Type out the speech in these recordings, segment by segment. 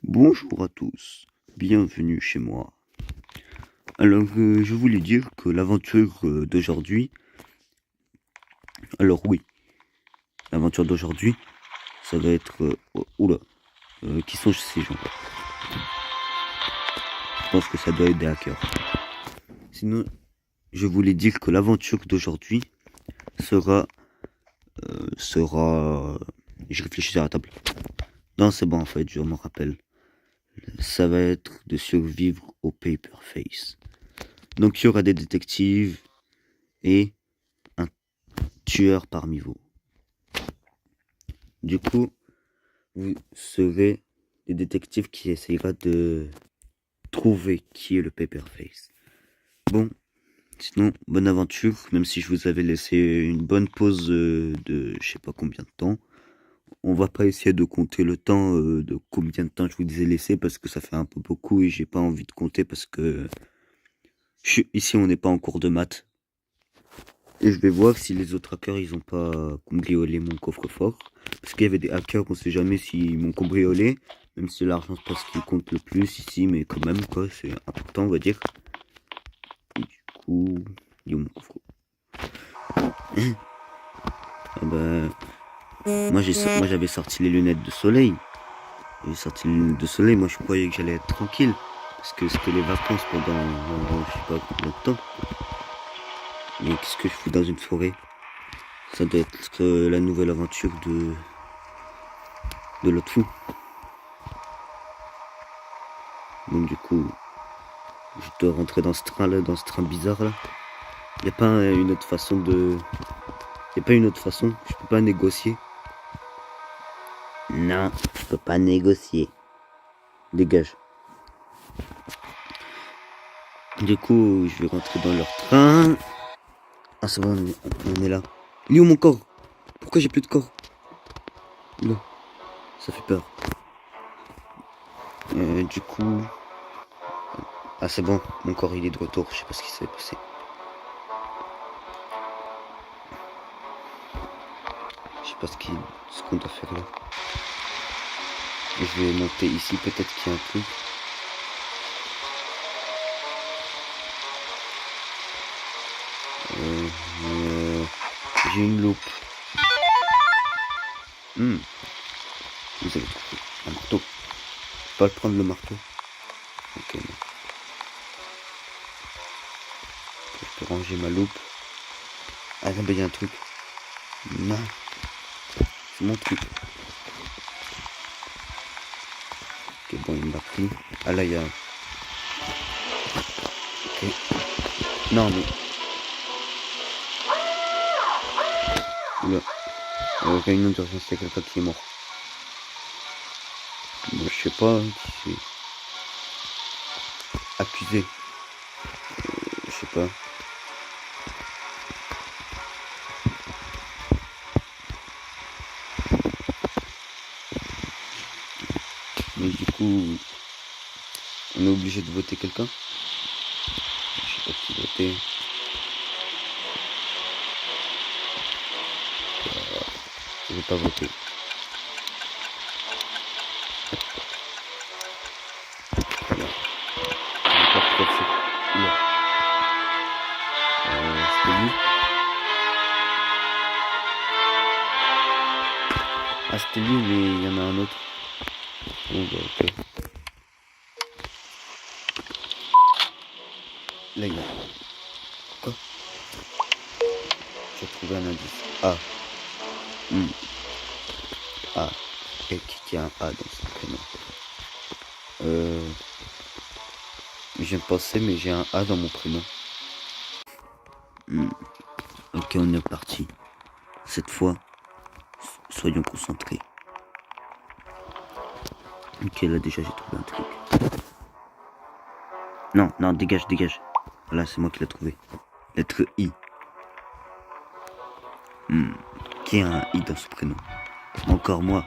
Bonjour à tous, bienvenue chez moi. Alors, je voulais dire que l'aventure d'aujourd'hui... Alors oui, l'aventure d'aujourd'hui, ça va être... oula, qui sont ces gens? Je pense que ça doit être des hackers. Sinon, je voulais dire que l'aventure d'aujourd'hui sera... Je réfléchis à la table. Non, c'est bon en fait, je m'en rappelle. Ça va être de survivre au Paperface. Donc il y aura des détectives et un tueur parmi vous. Du coup, vous serez des détectives qui essayera de trouver qui est le Paperface. Bon, sinon, bonne aventure, même si je vous avais laissé une bonne pause de je sais pas combien de temps. On va pas essayer de compter le temps de combien de temps je vous ai laissé parce que ça fait un peu beaucoup et j'ai pas envie de compter parce que ici on n'est pas en cours de maths. Et je vais voir si les autres hackers ils ont pas cambriolé mon coffre-fort. Parce qu'il y avait des hackers, on sait jamais s'ils m'ont cambriolé. Même si l'argent c'est pas ce qui compte le plus ici, mais quand même quoi, c'est important on va dire. Et du coup, il est où mon coffre? Ah bah, moi j'avais sorti les lunettes de soleil. J'ai sorti les lunettes de soleil, moi je croyais que j'allais être tranquille. Parce que c'était les vacances pendant je sais pas combien de temps. Mais qu'est-ce que je fous dans une forêt? Ça doit être la nouvelle aventure de l'autre fou. Donc du coup, je dois rentrer dans ce train là, dans ce train bizarre là. Y a pas une autre façon de... Y a pas une autre façon? Je peux pas négocier? Non, je peux pas négocier. Dégage. Du coup, je vais rentrer dans leur train. Ah c'est bon, on est là. Il est où mon corps? Pourquoi j'ai plus de corps? Là, ça fait peur. Du coup... Ah c'est bon, mon corps il est de retour, je sais pas ce qui s'est passé. Je sais pas ce qu'on doit faire là. Je vais monter ici, peut-être qu'il y a un truc. J'ai une loupe. Vous avez trouvé un marteau. Je peux pas le prendre le marteau. Ok, non. Je peux ranger ma loupe. Ah non, bah il y a un truc. Non. C'est mon truc. Ok, bon, il m'a pris. Ah là, il y a... Ok. Non, mais... Oula. Réunion d'urgence, il y a quelqu'un qui est mort. Bon, je sais pas qui c'est. Accusé. Je sais pas. Mais du coup... On est obligé de voter quelqu'un. Je sais pas qui voter. Je vais pas voter. Voilà. Je vais pas trop sûr. Oula. C'était lui. Ah, c'était lui, mais il y en a un autre. Bon, bah, ok. Là, il y a... Quoi? J'ai trouvé un indice. Ah. Ah. Et qui a un A dans son prénom. Je viens de penser, mais j'ai un A dans mon prénom. Ok, on est parti. Cette fois, soyons concentrés. Ok, là déjà j'ai trouvé un truc. Non, non, dégage, dégage. Voilà, c'est moi qui l'ai trouvé. Lettre I. Qui a un I dans son prénom? Encore moi.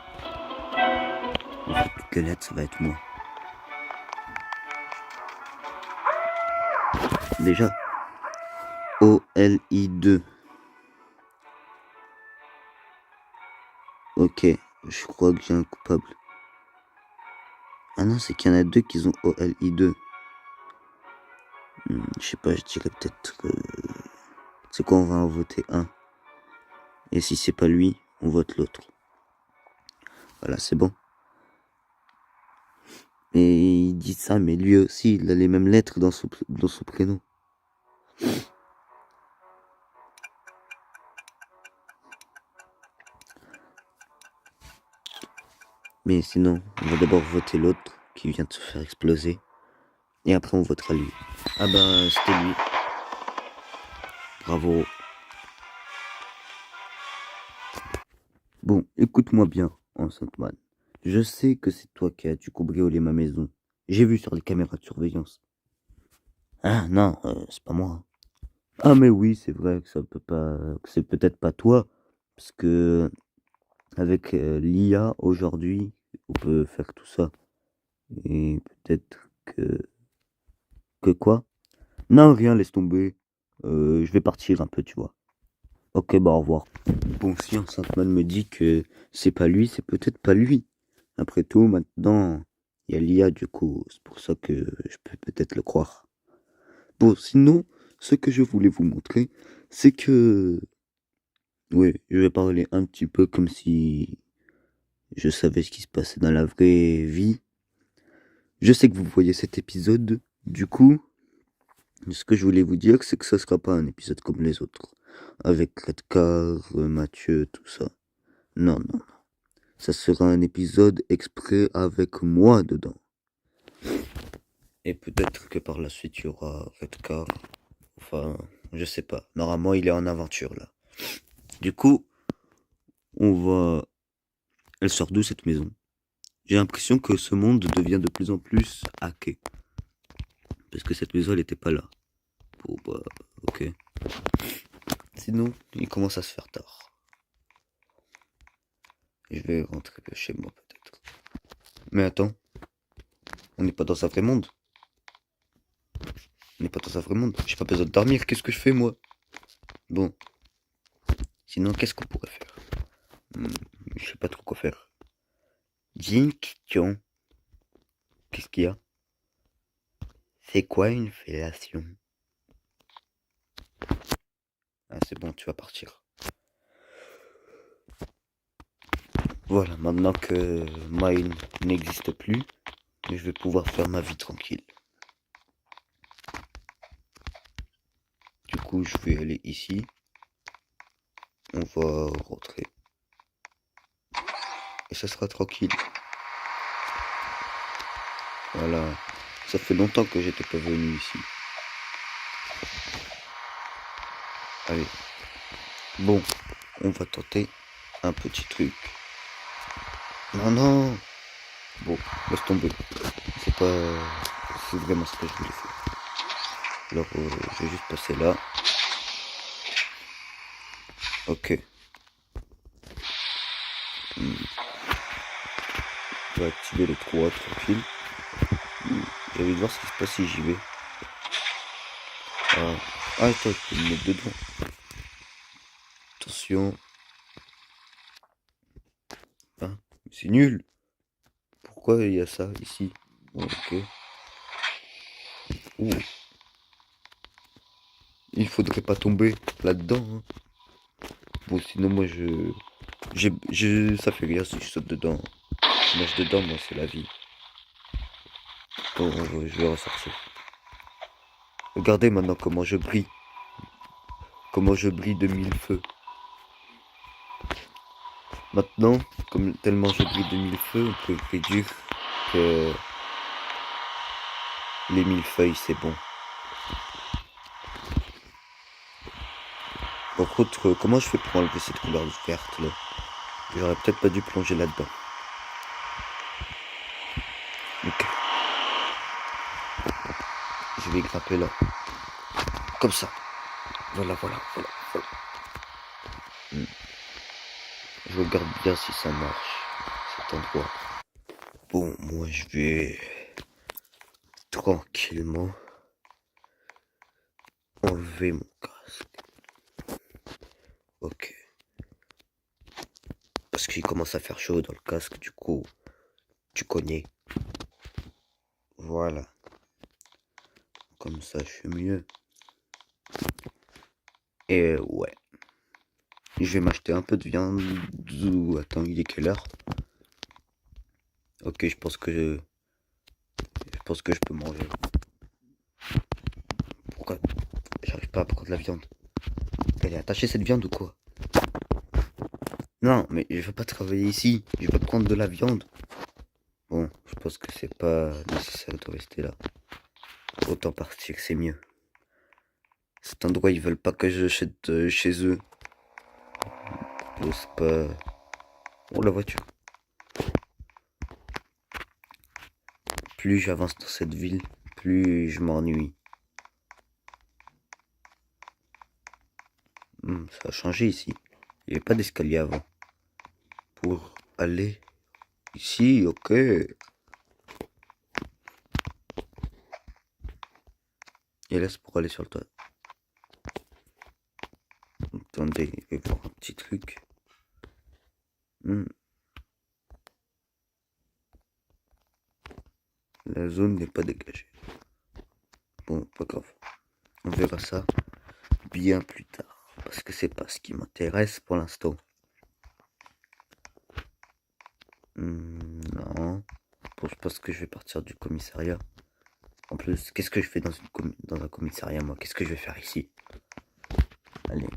En fait, toutes les lettres, ça va être moi. Déjà. OLI2. Ok, je crois que j'ai un coupable. Ah non, c'est qu'il y en a deux qui ont OLI2. Je sais pas, je dirais peut-être... c'est quoi, on va en voter un. Et si c'est pas lui, on vote l'autre. Voilà, c'est bon. Et il dit ça, mais lui aussi, il a les mêmes lettres dans son prénom. Mais sinon, on va d'abord voter l'autre qui vient de se faire exploser. Et après, on votera lui. Ah bah, c'était lui. Bravo. Bon, écoute-moi bien, Enceinte Man. Je sais que c'est toi qui as dû cambrioler ma maison. J'ai vu sur les caméras de surveillance. Ah non, c'est pas moi. Ah mais oui, c'est vrai que ça peut pas, que c'est peut-être pas toi, parce que avec l'IA aujourd'hui, on peut faire tout ça. Et peut-être que quoi? Non, rien, laisse tomber. Je vais partir un peu, tu vois. Ok, bah au revoir. Bon, si un Saint-Man me dit que c'est pas lui, c'est peut-être pas lui. Après tout, maintenant, il y a l'IA, du coup, c'est pour ça que je peux peut-être le croire. Bon, sinon, ce que je voulais vous montrer, c'est que... Oui, je vais parler un petit peu comme si je savais ce qui se passait dans la vraie vie. Je sais que vous voyez cet épisode, du coup, ce que je voulais vous dire, c'est que ça sera pas un épisode comme les autres. Avec Redcar, Mathieu, tout ça. Non, non. Ça sera un épisode exprès avec moi dedans. Et peut-être que par la suite, il y aura Redcar. Enfin, je sais pas. Normalement, il est en aventure, là. Du coup, on va... Elle sort d'où, cette maison? J'ai l'impression que ce monde devient de plus en plus hacké. Parce que cette maison, elle était pas là. Bon, bah, ok. Sinon, il commence à se faire tard. Je vais rentrer chez moi, peut-être. Mais attends, on n'est pas dans un vrai monde. On n'est pas dans un vrai monde. J'ai pas besoin de dormir. Qu'est-ce que je fais, moi? Bon. Sinon, qu'est-ce qu'on pourrait faire? Je sais pas trop quoi faire. J'ai une question. Qu'est-ce qu'il y a? C'est quoi une fellation? Ah, c'est bon, tu vas partir. Voilà, maintenant que Mine n'existe plus, je vais pouvoir faire ma vie tranquille. Du coup, je vais aller ici. On va rentrer. Et ça sera tranquille. Voilà. Ça fait longtemps que j'étais pas venu ici. Allez. Bon, on va tenter un petit truc. Non, non. Bon, laisse tomber. C'est pas... C'est vraiment ce que je voulais faire. Alors, je vais juste passer là. Ok. Je vais activer les 3 tranquille. J'ai envie de voir ce qui se passe si j'y vais. Ah, attends, je peux me mettre dedans. Attention. Ah, c'est nul. Pourquoi il y a ça ici? Bon, ok. Ouh. Il faudrait pas tomber là-dedans. Hein. Bon, sinon moi ça fait rien si je saute dedans. Je nage dedans, moi c'est la vie. Bon, je vais ressortir. Regardez maintenant comment je brille. Comment je brille de mille feux. Maintenant, comme tellement je brille de mille feux, on peut réduire que les millefeuilles c'est bon. Par contre, comment je fais pour enlever cette couleur verte là? J'aurais peut-être pas dû plonger là-dedans. Ok. Je vais grimper là. Comme ça. Voilà. Je regarde bien si ça marche, cet endroit. Bon, moi je vais tranquillement enlever mon casque. Ok. Parce qu'il commence à faire chaud dans le casque, du coup, tu connais. Voilà. Comme ça, je suis mieux. Et ouais. Je vais m'acheter un peu de viande. Attends, il est quelle heure? Ok, je pense que je peux manger. Pourquoi? J'arrive pas à prendre la viande. Elle est attachée cette viande ou quoi? Non, mais je veux pas travailler ici. Je veux prendre de la viande. Bon, je pense que c'est pas nécessaire de rester là. Autant partir, c'est mieux. Cet endroit, ils veulent pas que j'achète chez eux. C'est pas... Oh, la voiture. Plus j'avance dans cette ville, plus je m'ennuie. Ça a changé ici. Il n'y avait pas d'escalier avant. Pour aller ici, ok. Et là, c'est pour aller sur le toit. Attendez, je vais voir un petit truc. La zone n'est pas dégagée. Bon, pas grave. On verra ça bien plus tard. Parce que c'est pas ce qui m'intéresse pour l'instant. Non. Bon, je pense que je vais partir du commissariat. En plus, qu'est-ce que je fais dans un commissariat, moi? Qu'est-ce que je vais faire ici? Allez.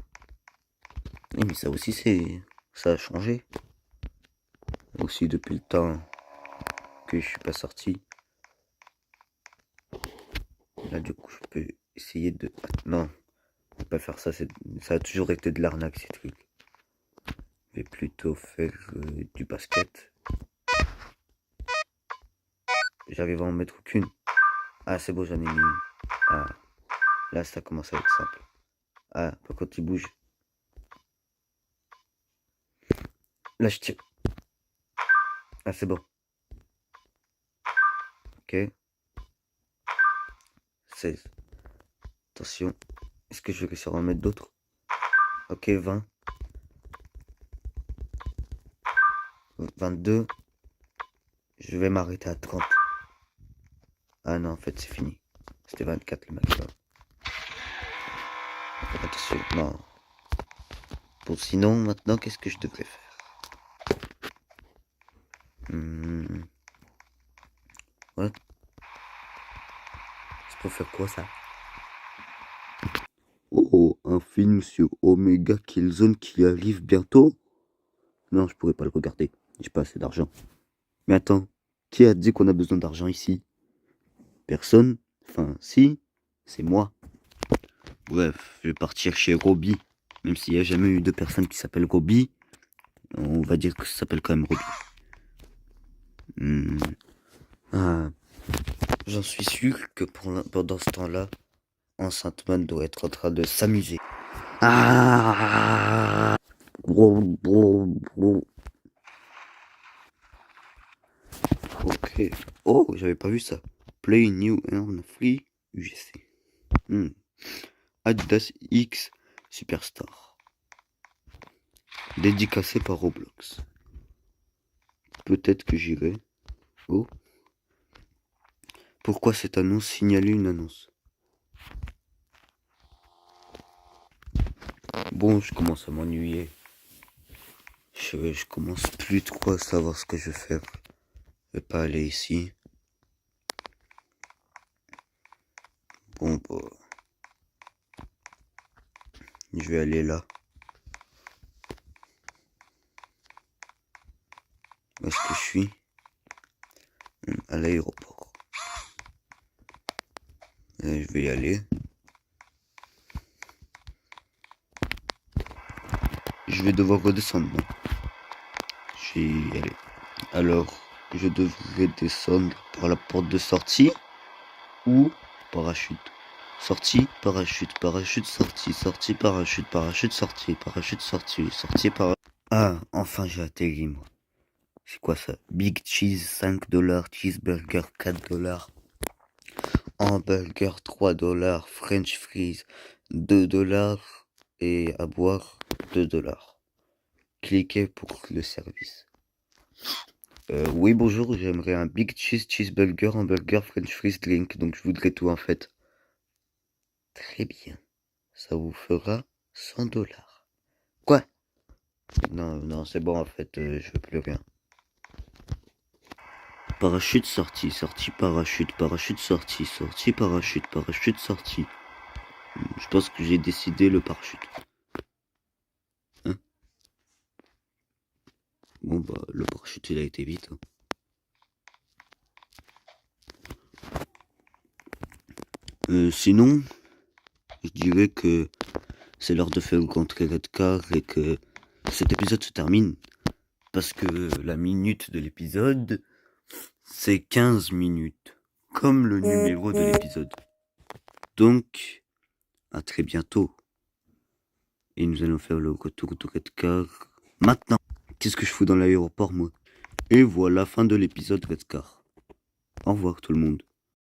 Mais ça aussi, ça a changé. Aussi, depuis le temps que je suis pas sorti. Là, du coup, je peux essayer de... Non, je vais pas faire ça. Ça a toujours été de l'arnaque, ces trucs. Je vais plutôt faire du basket. J'arrive à en mettre aucune. Ah, c'est bon, j'en ai mis une. Ah, là, ça commence à être simple. Ah, pas quand il bouge. Là, je tire. Ah, c'est bon. Ok. 16. Attention. Est-ce que je vais réussir à en mettre d'autres? Ok, 20. 22. Je vais m'arrêter à 30. Ah non, en fait, c'est fini. C'était 24 le maximum. Attention, non. Bon, sinon, maintenant, qu'est-ce que je devrais faire? Ouais. C'est pour faire quoi, ça? Oh, un film sur Omega Killzone qui arrive bientôt? Non, je pourrais pas le regarder. J'ai pas assez d'argent. Mais attends, qui a dit qu'on a besoin d'argent ici? Personne? Enfin, si, c'est moi. Bref, je vais partir chez Robbie. Même s'il n'y a jamais eu de personne qui s'appelle Robbie, on va dire que ça s'appelle quand même Robbie. Ah, j'en suis sûr que pendant ce temps-là, Enceinte-Man doit être en train de s'amuser. Ah! Ok. Oh, j'avais pas vu ça. Play New Earn Free UGC. Adidas X Superstar. Dédicacé par Roblox. Peut-être que j'irai. Oh. Pourquoi cette annonce? Signaler une annonce. Bon, je commence à m'ennuyer. Je commence plus trop à savoir ce que je vais faire. Je vais pas aller ici. Bon, bah. Je vais aller là. Où est-ce que je suis? À l'aéroport. Je vais y aller. Je vais devoir redescendre. Non, je vais y aller. Alors, je devrais descendre par la porte de sortie ou parachute. Sortie, parachute, parachute, sortie, sortie, parachute, parachute, sortie, parachute, sortie, sortie, parachute. Ah, enfin j'ai atterri moi. C'est quoi ça? Big cheese 5 $, cheeseburger 4 $, hamburger 3 $, French fries 2 $ et à boire 2 $. Cliquez pour le service. Oui, bonjour, j'aimerais un Big Cheese Cheeseburger, un burger, French fries, drink. Donc, je voudrais tout en fait. Très bien. Ça vous fera 100 $. Quoi? Non, non, c'est bon en fait, je veux plus rien. Parachute sorti, sorti, parachute, parachute sorti, sorti, parachute, parachute sorti. Je pense que j'ai décidé le parachute. Hein? Bon bah, le parachute il a été vite. Hein. Sinon, je dirais que c'est l'heure de faire rencontrer Redcar et que cet épisode se termine. Parce que la minute de l'épisode, c'est 15 minutes. Comme le numéro de l'épisode. Donc, à très bientôt. Et nous allons faire le retour de Redcar maintenant. Qu'est-ce que je fous dans l'aéroport, moi? Et voilà, fin de l'épisode Redcar. Au revoir tout le monde.